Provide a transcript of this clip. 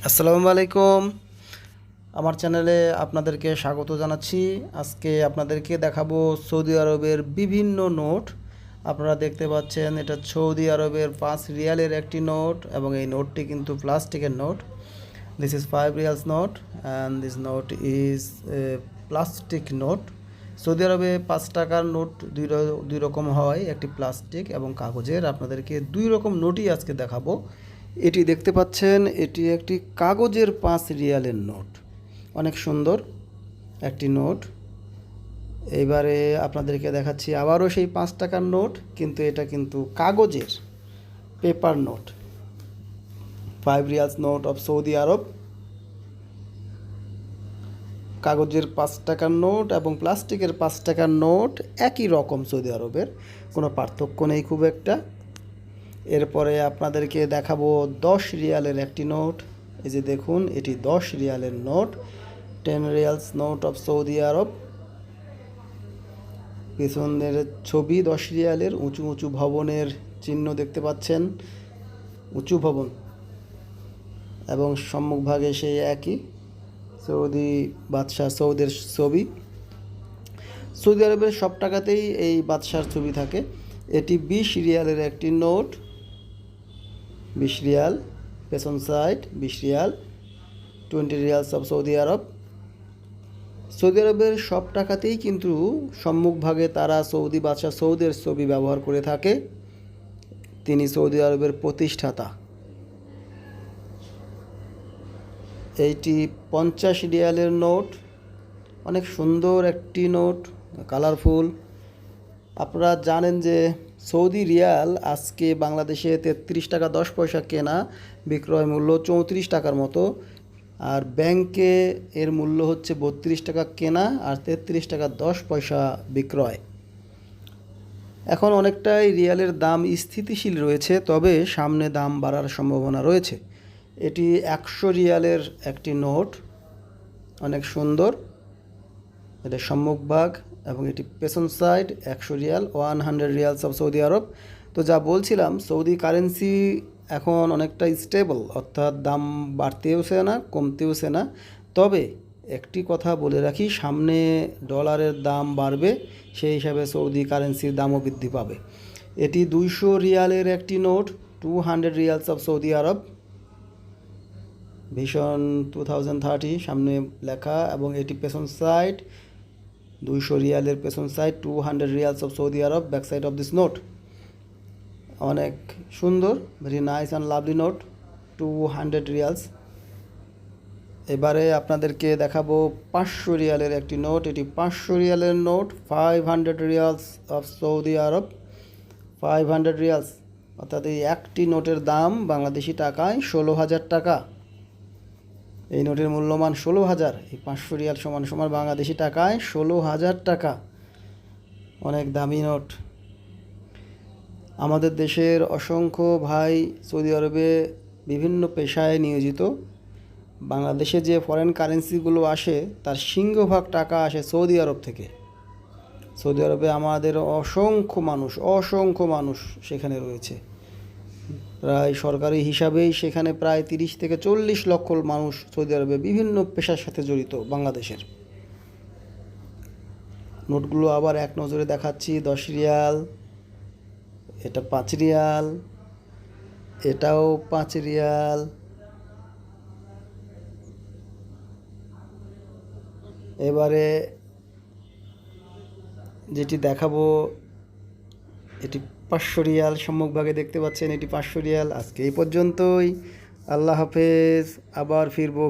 আসসালামু আলাইকুম। আমার চ্যানেলে আপনাদেরকে স্বাগত জানাচ্ছি। আজকে আপনাদেরকে দেখাবো সৌদি আরবের বিভিন্ন নোট। আপনারা দেখতে পাচ্ছেন এটা সৌদি আরবের 5 রিয়ালের একটি নোট এবং এই নোটটি কিন্তু প্লাস্টিকের note. This is 5 riyals note and this note is a plastic note. Saudi আরবে 5 টাকার নোট দুই রকম হয়, একটি প্লাস্টিক এবং কাগজের। আপনাদেরকে দুই রকম নোটই আজকে দেখাবো। এটি দেখতে পাচ্ছেন, এটি একটি কাগজের 5 রিয়ালের নোট। অনেক সুন্দর একটি নোট। এইবারে আপনাদেরকে দেখাচ্ছি আবারও সেই 5 টাকার নোট, কিন্তু এটা কিন্তু কাগজের paper note. 5 riyals note of Saudi Arab. কাগজের 5 টাকার নোট এবং প্লাস্টিকের 5 টাকার নোট একই রকম, সৌদি আরবের কোনো পার্থক্য নেই খুব একটা। এরপরে আপনাদেরকে দেখাবো 10 রিয়ালের একটি নোট। এই যে দেখুন, এটি 10 রিয়ালের note, 10 riyals note of Saudi Arab. পেছনের ছবি 10 রিয়ালের, উঁচু উঁচু ভবনের চিহ্ন দেখতে পাচ্ছেন, উঁচু ভবন, এবং সম্মুখভাগে সেই একই সৌদি বাদশাহ সৌদের ছবি। সৌদি আরবের সব টাকাতেই এই বাদশার ছবি থাকে। এটি 20 রিয়ালের একটি নোট, 20 রিয়াল, পেছন side 20 Real, 20 reels of Saudi Arab. Saudi আরবের সব টাকাতেই কিন্তু সম্মুখভাগে তারা সৌদি বাদশাহ সৌদের ছবি ব্যবহার করে থাকে। তিনি সৌদি আরবের প্রতিষ্ঠাতা। এইটি 50 রিয়ালের নোট, অনেক সুন্দর একটি নোট, কালারফুল। আপনারা জানেন যে সৌদি রিয়াল আজকে বাংলাদেশে 33 টাকা 10 পয়সা কেনা, বিক্রয় মূল্য 34 টাকার মতো। আর ব্যাংকে এর মূল্য হচ্ছে 32 টাকা কেনা আর 33 টাকা 10 পয়সা বিক্রয়। এখন অনেকটাই রিয়ালের দাম স্থিতিশীল রয়েছে, তবে সামনে দাম বাড়ার সম্ভাবনা রয়েছে। এটি 100 রিয়ালের একটি নোট, অনেক সুন্দর। এটা সম্মুখভাগ এবং এটি পেছন side 100 riyal, 100 riyals of Saudi Arab. তো যা বলছিলাম, সৌদি কারেন্সি এখন অনেকটা স্টেবল, অর্থাৎ দাম বাড়তেওছে না কমতেওছে না। তবে একটি কথা বলে রাখি, সামনে ডলারের দাম বাড়বে, সেই হিসাবে সৌদি কারেন্সির দামও বৃদ্ধি পাবে। এটি 200 রিয়ালের একটি note, 200 reels of Saudi Arab. Vision 2030 সামনে লেখা, এবং এটি পেছন সাইড 200 রিয়ালের পেছন side, 200 reels of Saudi Arab, back side of this note. অনেক সুন্দর, very nice and lovely note, 200 reels. এবারে আপনাদেরকে দেখাবো 500 রিয়ালের একটি নোট। এটি 500 রিয়ালের note, 500 reels of Saudi Arab, 500 reels. অর্থাৎ এই একটি নোটের দাম বাংলাদেশি টাকায় 16,000 টাকা। এই নোটের মূল্যমান 16,000। এই 500 রিয়াল সমান সমান বাংলাদেশি টাকায় 16,000 টাকা। অনেক দামি নোট। আমাদের দেশের অসংখ্য ভাই সৌদি আরবে বিভিন্ন পেশায় নিয়োজিত। বাংলাদেশে যে ফরেন কারেন্সিগুলো আসে তার সিংহভাগ টাকা আসে সৌদি আরব থেকে। সৌদি আরবে আমাদের অসংখ্য মানুষ সেখানে রয়েছে। প্রায় সরকারি হিসাবেই সেখানে প্রায় 30 থেকে 40 লক্ষ মানুষ সৌদি আরবে বিভিন্ন পেশার সাথে জড়িত বাংলাদেশের। নোটগুলো আবার এক নজরে দেখাচ্ছি। 10 রিয়াল, এটা 5 রিয়াল, এটাও 5 রিয়াল। এবারে যেটি দেখাবো, এটি 500 রিয়াল, সম্মুখভাগে দেখতে পাচ্ছেন এটি 500 রিয়াল। আজকে এই পর্যন্তই, আল্লাহ হাফেজ। আবার ফিরবো।